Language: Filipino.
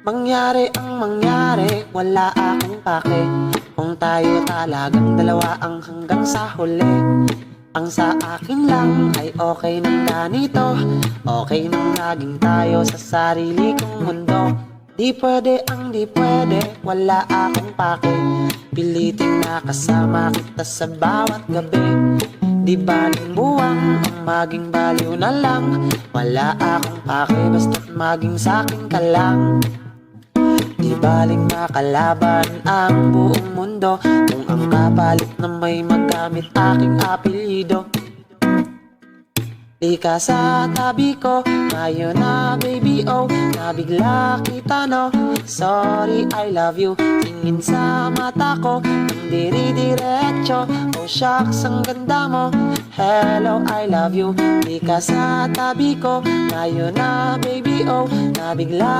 Mangyari ang mangyari, wala akong pake. Kung tayo talagang dalawa ang hanggang sa huli. Ang sa akin lang ay okay nang ganito. Okay nang naging tayo sa sarili kong mundo. Di pwede ang di pwede, wala akong pake. Piliting nakasama kita sa bawat gabi. Di baling buwang ang maging baliw na lang. Wala akong pake basta't maging sa'kin ka lang. Di baling makalaban ang buong mundo kung ang kapalit na may magamit aking apelyido. Di ka sa tabi ko, ngayon na baby oh, nabigla kita no. Sorry I love you, tingin sa mata ko, hindi dinidiretso. Oh shucks, ang ganda mo, hello I love you. Di ka sa tabi ko, ngayon na baby oh, nabigla